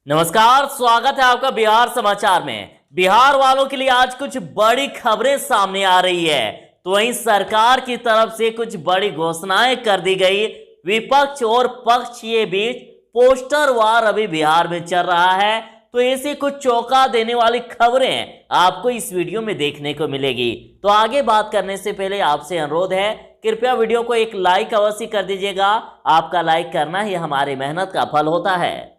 नमस्कार, स्वागत है आपका बिहार समाचार में। बिहार वालों के लिए आज कुछ बड़ी खबरें सामने आ रही है। तो वहीं सरकार की तरफ से कुछ बड़ी घोषणाएं कर दी गई। विपक्ष और पक्ष के बीच पोस्टर वार अभी बिहार में चल रहा है। तो ऐसे कुछ चौंका देने वाली खबरें आपको इस वीडियो में देखने को मिलेगी। तो आगे बात करने से पहले आपसे अनुरोध है, कृपया वीडियो को एक लाइक अवश्य कर दीजिएगा। आपका लाइक करना ही हमारी मेहनत का फल होता है।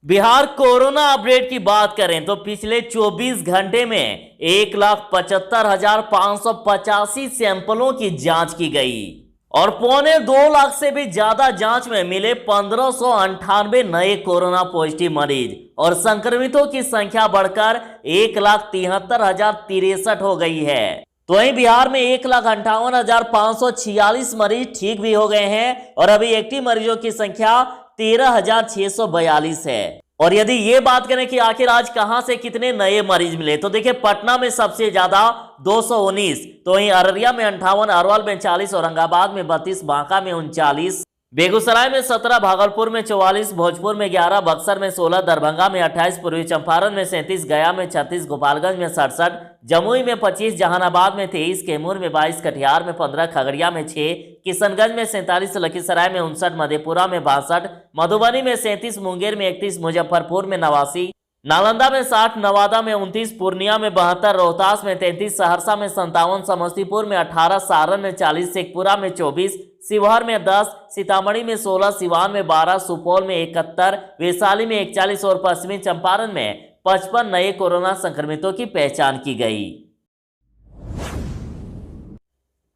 बिहार कोरोना अपडेट की बात करें तो पिछले 24 घंटे में 1,75,585 सैंपलों की जांच की गई और 1.25 लाख से भी ज्यादा जांच में मिले 1,598 नए कोरोना पॉजिटिव मरीज और संक्रमितों की संख्या बढ़कर 1,73,063 हो गई है। तो वहीं बिहार में 1,58,546 मरीज ठीक भी हो गए हैं और अभी एक्टिव मरीजों की संख्या 13,642 है। और यदि ये बात करें कि आखिर आज कहां से कितने नए मरीज मिले, तो देखिए पटना में सबसे ज्यादा 219, तो वहीं अररिया में 58, अरवल में 40, औरंगाबाद में 32, बांका में 39, बेगूसराय में 17, भागलपुर में 44, भोजपुर में 11, बक्सर में 16, दरभंगा में 28, पूर्वी चंपारण में 37, गया में 36, गोपालगंज में 67, जमुई में 25, जहानाबाद में 23, कैमूर में 22, कटिहार में 15, खगड़िया में 6, किशनगंज में 47, लखीसराय में 59, मधेपुरा में 62, मधुबनी में 37, मुंगेर में 31, मुजफ्फरपुर में 89, नालंदा में 60, नवादा में 29, पूर्णिया में 72, रोहतास में 33, सहरसा में 57, समस्तीपुर में 18, सारण में 40, शेखपुरा में 24, शिवहर में 10, सीतामढ़ी में 16, सिवान में 12, सुपौल में 71, वैशाली में 41 और पश्चिमी चंपारण में 55 नए कोरोना संक्रमितों की पहचान की गई।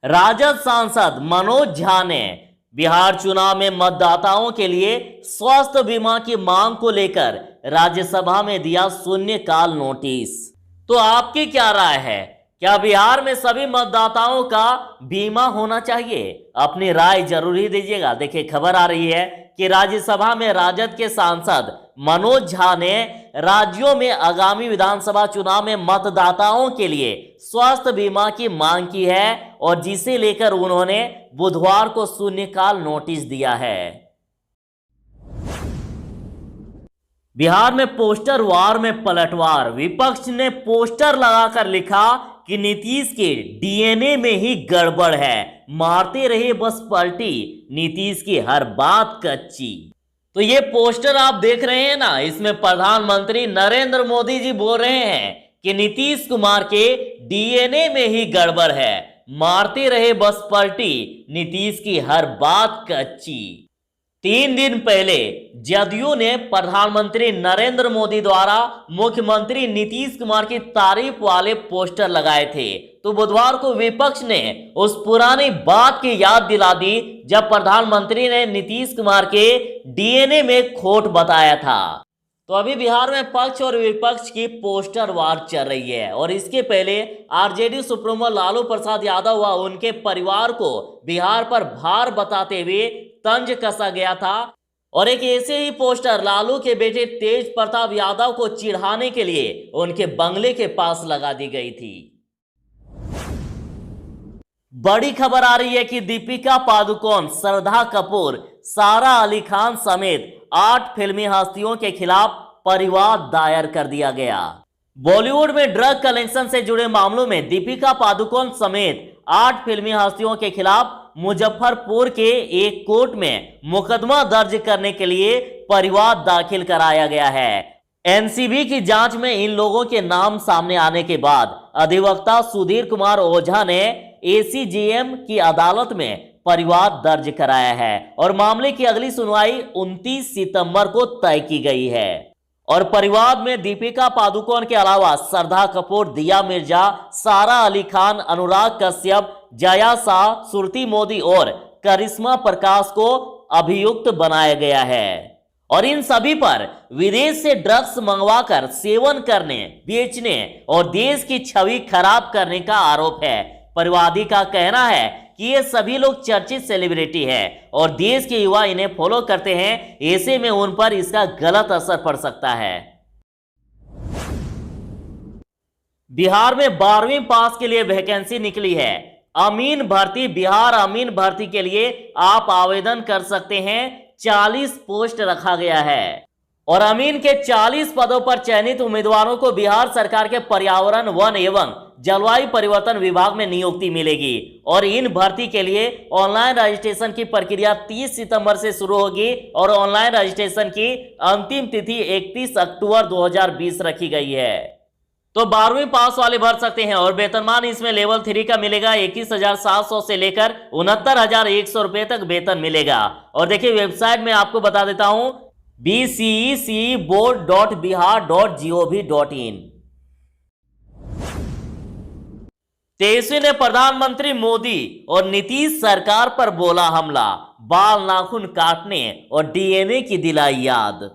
राजद सांसद मनोज झा ने बिहार चुनाव में मतदाताओं के लिए स्वास्थ्य बीमा की मांग को लेकर राज्यसभा में दिया शून्यकाल नोटिस। तो आपकी क्या राय है? क्या बिहार में सभी मतदाताओं का बीमा होना चाहिए? अपनी राय जरूर ही दीजिएगा। देखिए खबर आ रही है कि राज्यसभा में राजद के सांसद मनोज झा ने राज्यों में आगामी विधानसभा चुनाव में मतदाताओं के लिए स्वास्थ्य बीमा की मांग की है और जिसे लेकर उन्होंने बुधवार को शून्यकाल नोटिस दिया है। बिहार में पोस्टर वार में पलटवार। विपक्ष ने पोस्टर लगाकर लिखा कि नीतीश के डीएनए में ही गड़बड़ है, मारते रहे बस पलटी, नीतीश की हर बात कच्ची। तो ये पोस्टर आप देख रहे हैं ना, इसमें प्रधानमंत्री नरेंद्र मोदी जी बोल रहे हैं कि नीतीश कुमार के डीएनए में ही गड़बड़ है, मारते रहे बस पलटी, नीतीश की हर बात कच्ची। 3 दिन पहले जदयू ने प्रधानमंत्री नरेंद्र मोदी द्वारा मुख्यमंत्री नीतीश कुमार की तारीफ वाले पोस्टर लगाए थे। तो बुधवार को विपक्ष ने उस पुरानी बात की याद दिला दी जब प्रधानमंत्री ने नीतीश कुमार के डीएनए में खोट बताया था। तो अभी बिहार में पक्ष और विपक्ष की पोस्टर वार चल रही है और इसके पहले आरजेडी सुप्रीमो लालू प्रसाद यादव व उनके परिवार को बिहार पर भार बताते हुए तंज कसा गया था और एक ऐसे ही पोस्टर लालू के बेटे तेज प्रताप यादव को चिढ़ाने के लिए उनके बंगले के पास लगा दी गई थी। बड़ी खबर आ रही है कि दीपिका पादुकोण, श्रद्धा कपूर, सारा अली खान समेत 8 फिल्मी हस्तियों के खिलाफ परिवाद दायर कर दिया गया। बॉलीवुड में ड्रग कलेक्शन से जुड़े मामलों में दीपिका पादुकोण समेत 8 फिल्मी हस्तियों के खिलाफ मुजफ्फरपुर के एक कोर्ट में मुकदमा दर्ज करने के लिए परिवाद दाखिल कराया गया है। एनसीबी की जांच में इन लोगों के नाम सामने आने के बाद अधिवक्ता सुधीर कुमार ओझा ने एसीजेएम की अदालत में परिवाद दर्ज कराया है और मामले की अगली सुनवाई 29 सितंबर को तय की गई है। और परिवाद में दीपिका पादुकोण के अलावा श्रद्धा कपूर, दिया मिर्जा, सारा अली खान, अनुराग कश्यप, जया शाह, सुरती मोदी और करिश्मा प्रकाश को अभियुक्त बनाया गया है और इन सभी पर विदेश से ड्रग्स मंगवाकर सेवन करने, बेचने और देश की छवि खराब करने का आरोप है। परिवादी का कहना है कि ये सभी लोग चर्चित सेलिब्रिटी हैं और देश के युवा इन्हें फॉलो करते हैं, ऐसे में उन पर इसका गलत असर पड़ सकता है। बिहार में 12वीं पास के लिए वैकेंसी निकली है। अमीन भर्ती, बिहार अमीन भर्ती के लिए आप आवेदन कर सकते हैं 40 पोस्ट रखा गया है और अमीन के 40 पदों पर चयनित उम्मीदवारों को बिहार सरकार के पर्यावरण, वन एवं जलवायु परिवर्तन विभाग में नियुक्ति मिलेगी और इन भर्ती के लिए ऑनलाइन रजिस्ट्रेशन की प्रक्रिया 30 सितंबर से शुरू होगी और ऑनलाइन रजिस्ट्रेशन की अंतिम तिथि 31 अक्टूबर 2020 रखी गई है। तो 12वीं पास वाले भर सकते हैं और वेतनमान इसमें लेवल 3 का मिलेगा। 21,700 से लेकर 69,100 रुपए तक वेतन मिलेगा। और देखिए वेबसाइट में आपको बता देता हूं bceboard.bihar.gov.in। 23वीं ने प्रधानमंत्री मोदी और नीतीश सरकार पर बोला हमला, बाल नाखून काटने और डीएनए की दिलाई याद।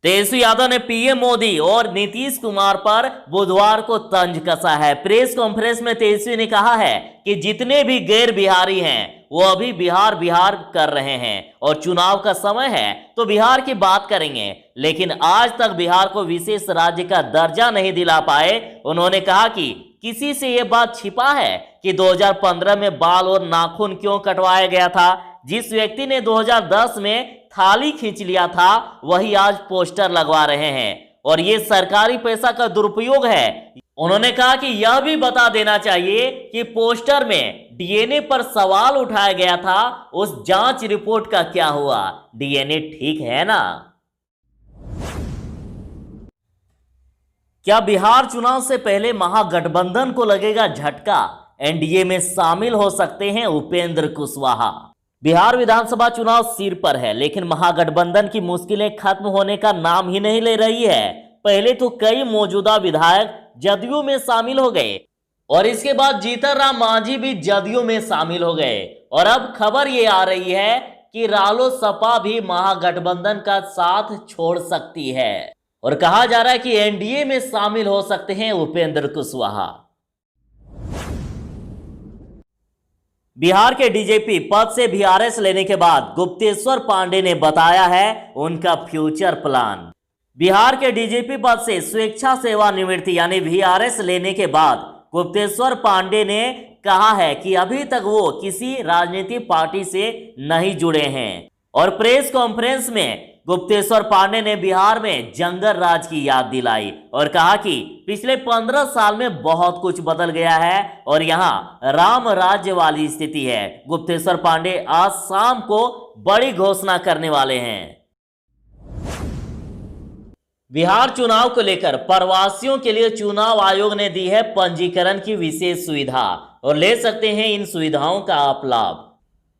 तेजस्वी यादव ने पीएम मोदी और नीतीश कुमार पर बुधवार को तंज कसा है। प्रेस कॉन्फ्रेंस में तेजस्वी ने कहा है कि जितने भी गैर बिहारी हैं वो अभी बिहार बिहार कर रहे हैं और चुनाव का समय है तो बिहार की बात करेंगे, लेकिन आज तक बिहार को विशेष राज्य का दर्जा नहीं दिला पाए। उन्होंने कहा कि किसी से यह बात छिपा है कि 2015 में बाल और नाखून क्यों कटवाया गया था। जिस व्यक्ति ने 2010 में थाली खींच लिया था वही आज पोस्टर लगवा रहे हैं और ये सरकारी पैसा का दुरुपयोग है। उन्होंने कहा कि यह भी बता देना चाहिए कि पोस्टर में डीएनए पर सवाल उठाया गया था, उस जांच रिपोर्ट का क्या हुआ? डीएनए ठीक है ना? क्या बिहार चुनाव से पहले महागठबंधन को लगेगा झटका? एनडीए में शामिल हो सकते हैं उपेंद्र कुशवाहा। बिहार विधानसभा चुनाव सिर पर है, लेकिन महागठबंधन की मुश्किलें खत्म होने का नाम ही नहीं ले रही है। पहले तो कई मौजूदा विधायक जदयू में शामिल हो गए और इसके बाद जीतन राम मांझी भी जदयू में शामिल हो गए और अब खबर ये आ रही है कि रालोसपा भी महागठबंधन का साथ छोड़ सकती है और कहा जा रहा है कि एनडीए में शामिल हो सकते हैं उपेंद्र कुशवाहा। बिहार के डीजीपी पद से वीआरएस लेने के बाद गुप्तेश्वर पांडे ने बताया है उनका फ्यूचर प्लान। बिहार के डीजीपी पद से स्वेच्छा सेवानिवृत्ति यानी वीआरएस लेने के बाद गुप्तेश्वर पांडे ने कहा है कि अभी तक वो किसी राजनीतिक पार्टी से नहीं जुड़े हैं और प्रेस कॉन्फ्रेंस में गुप्तेश्वर पांडे ने बिहार में जंगल राज की याद दिलाई और कहा कि पिछले 15 साल में बहुत कुछ बदल गया है और यहां राम राज्य वाली स्थिति है। गुप्तेश्वर पांडे आज शाम को बड़ी घोषणा करने वाले हैं। बिहार चुनाव को लेकर प्रवासियों के लिए चुनाव आयोग ने दी है पंजीकरण की विशेष सुविधा और ले सकते हैं इन सुविधाओं का आप लाभ।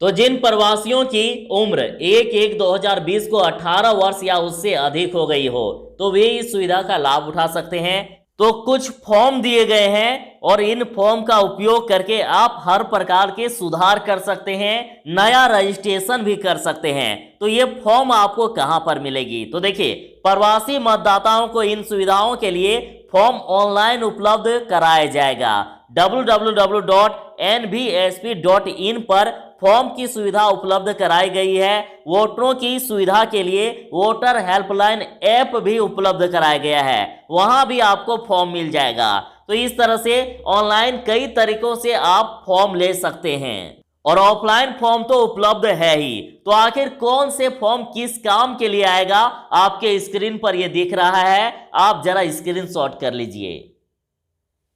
तो जिन प्रवासियों की उम्र 1/1/2020 को 18 वर्ष या उससे अधिक हो गई हो तो वे इस सुविधा का लाभ उठा सकते हैं। तो कुछ फॉर्म दिए गए हैं और इन फॉर्म का उपयोग करके आप हर प्रकार के सुधार कर सकते हैं, नया रजिस्ट्रेशन भी कर सकते हैं। तो ये फॉर्म आपको कहां पर मिलेगी? तो देखिए प्रवासी मतदाताओं को इन सुविधाओं के लिए फॉर्म ऑनलाइन उपलब्ध कराया जाएगा। www.nvsp.in पर फॉर्म की सुविधा उपलब्ध कराई गई है। वोटरों की सुविधा के लिए वोटर हेल्पलाइन ऐप भी उपलब्ध कराया गया है, वहां भी आपको फॉर्म मिल जाएगा। तो इस तरह से ऑनलाइन कई तरीकों से आप फॉर्म ले सकते हैं और ऑफलाइन फॉर्म तो उपलब्ध है ही। तो आखिर कौन से फॉर्म किस काम के लिए आएगा? आपके स्क्रीन पर यह दिख रहा है, आप जरा स्क्रीनशॉट कर लीजिए।